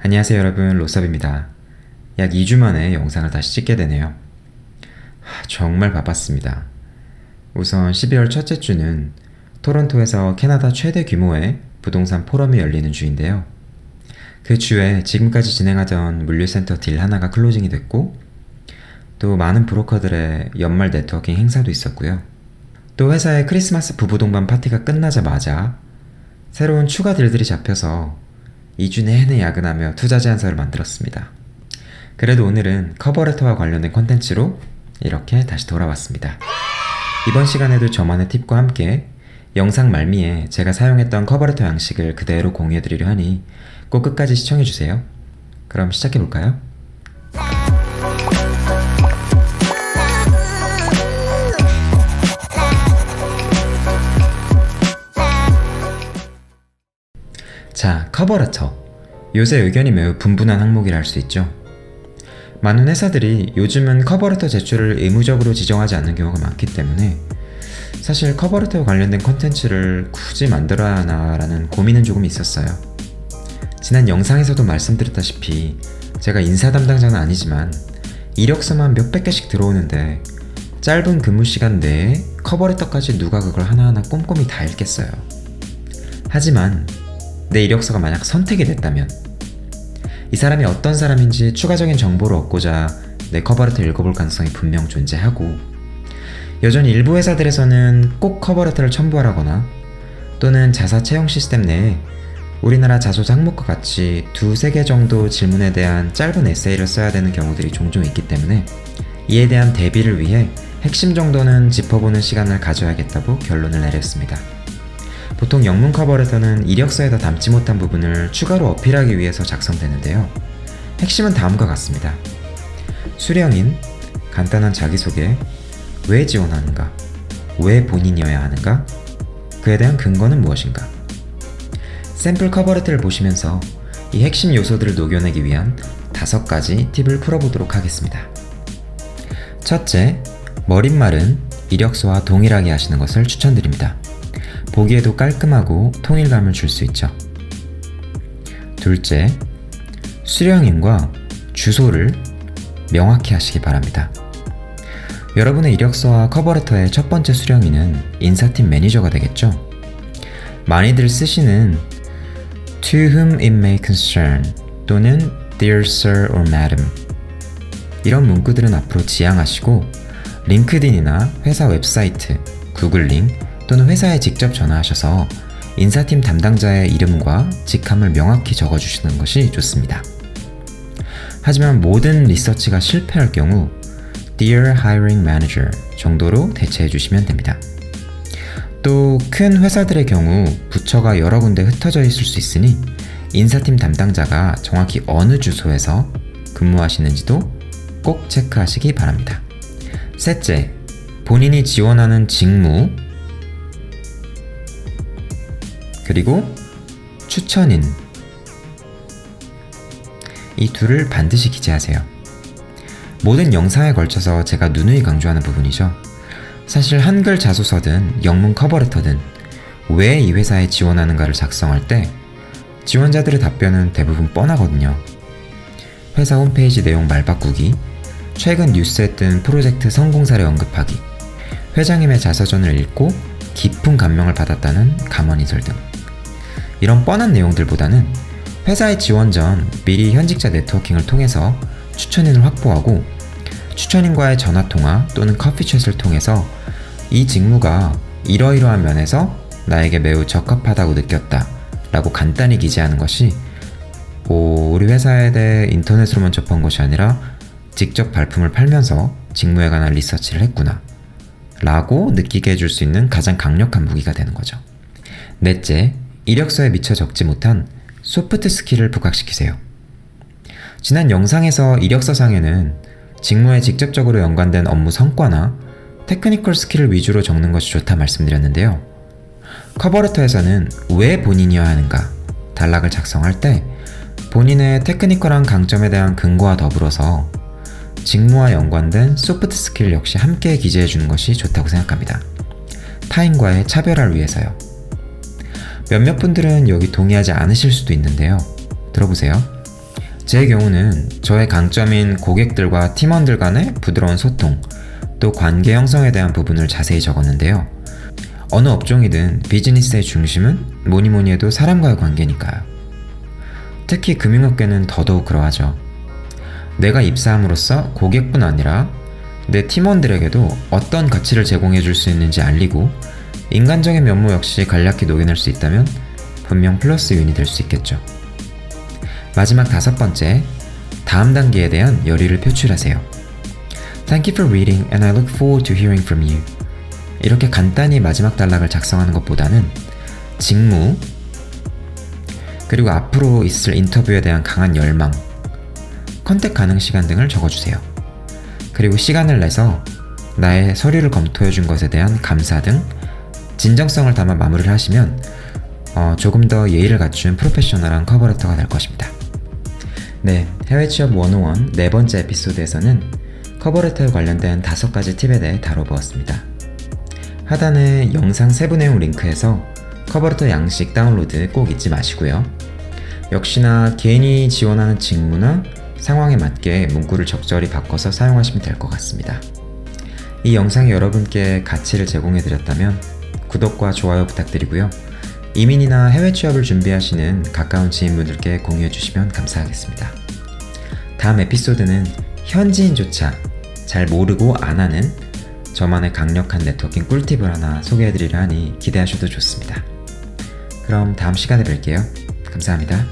안녕하세요 여러분, 로섭입니다. 약 2주 만에 영상을 다시 찍게 되네요. 정말 바빴습니다. 우선 12월 첫째 주는 토론토에서 캐나다 최대 규모의 부동산 포럼이 열리는 주인데요. 그 주에 지금까지 진행하던 물류센터 딜 하나가 클로징이 됐고, 또 많은 브로커들의 연말 네트워킹 행사도 있었고요. 또 회사의 크리스마스 부부동반 파티가 끝나자마자 새로운 추가 딜들이 잡혀서 2주 내내 야근하며 투자 제안서를 만들었습니다. 그래도 오늘은 커버레터와 관련된 컨텐츠로 이렇게 다시 돌아왔습니다. 이번 시간에도 저만의 팁과 함께 영상 말미에 제가 사용했던 커버레터 양식을 그대로 공유해드리려 하니 꼭 끝까지 시청해주세요. 그럼 시작해볼까요? 자, 커버레터. 요새 의견이 매우 분분한 항목이라 할 수 있죠. 많은 회사들이 요즘은 커버레터 제출을 의무적으로 지정하지 않는 경우가 많기 때문에 사실 커버레터와 관련된 컨텐츠를 굳이 만들어야 하나라는 고민은 조금 있었어요. 지난 영상에서도 말씀드렸다시피 제가 인사 담당자는 아니지만 이력서만 몇백 개씩 들어오는데 짧은 근무 시간 내에 커버레터까지 누가 그걸 하나하나 꼼꼼히 다 읽겠어요. 하지만 내 이력서가 만약 선택이 됐다면 이 사람이 어떤 사람인지 추가적인 정보를 얻고자 내 커버레터 읽어볼 가능성이 분명 존재하고, 여전히 일부 회사들에서는 꼭 커버레터를 첨부하라거나 또는 자사 채용 시스템 내에 우리나라 자소서 항목과 같이 2-3개 정도 질문에 대한 짧은 에세이를 써야 되는 경우들이 종종 있기 때문에 이에 대한 대비를 위해 핵심 정도는 짚어보는 시간을 가져야겠다고 결론을 내렸습니다. 보통 영문 커버레터는 이력서에다 담지 못한 부분을 추가로 어필하기 위해서 작성되는데요. 핵심은 다음과 같습니다. 수령인, 간단한 자기소개, 왜 지원하는가, 왜 본인이어야 하는가, 그에 대한 근거는 무엇인가. 샘플 커버레터를 보시면서 이 핵심 요소들을 녹여내기 위한 5가지 팁을 풀어보도록 하겠습니다. 첫째, 머릿말은 이력서와 동일하게 하시는 것을 추천드립니다. 보기에도 깔끔하고 통일감을 줄 수 있죠. 둘째, 수령인과 주소를 명확히 하시기 바랍니다. 여러분의 이력서와 커버레터의 첫 번째 수령인은 인사팀 매니저가 되겠죠. 많이들 쓰시는 To whom it may concern 또는 Dear Sir or Madam, 이런 문구들은 앞으로 지양하시고 링크드인이나 회사 웹사이트, 구글 링 또는 회사에 직접 전화하셔서 인사팀 담당자의 이름과 직함을 명확히 적어주시는 것이 좋습니다. 하지만 모든 리서치가 실패할 경우 Dear Hiring Manager 정도로 대체해 주시면 됩니다. 또 큰 회사들의 경우 부처가 여러 군데 흩어져 있을 수 있으니 인사팀 담당자가 정확히 어느 주소에서 근무하시는지도 꼭 체크하시기 바랍니다. 셋째, 본인이 지원하는 직무 그리고 추천인, 이 둘을 반드시 기재하세요. 모든 영상에 걸쳐서 제가 누누이 강조하는 부분이죠. 사실 한글 자소서든 영문 커버레터든 왜 이 회사에 지원하는가를 작성할 때 지원자들의 답변은 대부분 뻔하거든요. 회사 홈페이지 내용 말바꾸기, 최근 뉴스에 뜬 프로젝트 성공 사례 언급하기, 회장님의 자서전을 읽고 깊은 감명을 받았다는 감언이설 등, 이런 뻔한 내용들보다는 회사에 지원 전 미리 현직자 네트워킹을 통해서 추천인을 확보하고 추천인과의 전화통화 또는 커피챗을 통해서 이 직무가 이러이러한 면에서 나에게 매우 적합하다고 느꼈다 라고 간단히 기재하는 것이 우리 회사에 대해 인터넷으로만 접한 것이 아니라 직접 발품을 팔면서 직무에 관한 리서치를 했구나 라고 느끼게 해줄 수 있는 가장 강력한 무기가 되는 거죠. 넷째, 이력서에 미처 적지 못한 소프트 스킬을 부각시키세요. 지난 영상에서 이력서상에는 직무에 직접적으로 연관된 업무 성과나 테크니컬 스킬을 위주로 적는 것이 좋다 말씀드렸는데요. 커버레터에서는 왜 본인이어야 하는가 단락을 작성할 때 본인의 테크니컬한 강점에 대한 근거와 더불어서 직무와 연관된 소프트 스킬 역시 함께 기재해 주는 것이 좋다고 생각합니다. 타인과의 차별화를 위해서요. 몇몇 분들은 여기 동의하지 않으실 수도 있는데요. 들어보세요. 제 경우는 저의 강점인 고객들과 팀원들 간의 부드러운 소통, 또 관계 형성에 대한 부분을 자세히 적었는데요. 어느 업종이든 비즈니스의 중심은 뭐니 해도 사람과의 관계니까요. 특히 금융업계는 더더욱 그러하죠. 내가 입사함으로써 고객뿐 아니라 내 팀원들에게도 어떤 가치를 제공해 줄 수 있는지 알리고 인간적인 면모 역시 간략히 녹여낼 수 있다면 분명 플러스 요인이 될 수 있겠죠. 마지막 5번째, 다음 단계에 대한 열의를 표출하세요. Thank you for reading and I look forward to hearing from you. 이렇게 간단히 마지막 단락을 작성하는 것보다는 직무, 그리고 앞으로 있을 인터뷰에 대한 강한 열망, 컨택 가능 시간 등을 적어주세요. 그리고 시간을 내서 나의 서류를 검토해준 것에 대한 감사 등 진정성을 담아 마무리를 하시면 조금 더 예의를 갖춘 프로페셔널한 커버레터가 될 것입니다. 네, 해외 취업 101 4번째 에피소드에서는 커버레터에 관련된 5가지 팁에 대해 다뤄보았습니다. 하단의 영상 세부 내용 링크에서 커버레터 양식 다운로드 꼭 잊지 마시고요. 역시나 개인이 지원하는 직무나 상황에 맞게 문구를 적절히 바꿔서 사용하시면 될 것 같습니다. 이 영상이 여러분께 가치를 제공해드렸다면 구독과 좋아요 부탁드리고요. 이민이나 해외 취업을 준비하시는 가까운 지인분들께 공유해주시면 감사하겠습니다. 다음 에피소드는 현지인조차 잘 모르고 안 하는 저만의 강력한 네트워킹 꿀팁을 하나 소개해드리려 하니 기대하셔도 좋습니다. 그럼 다음 시간에 뵐게요. 감사합니다.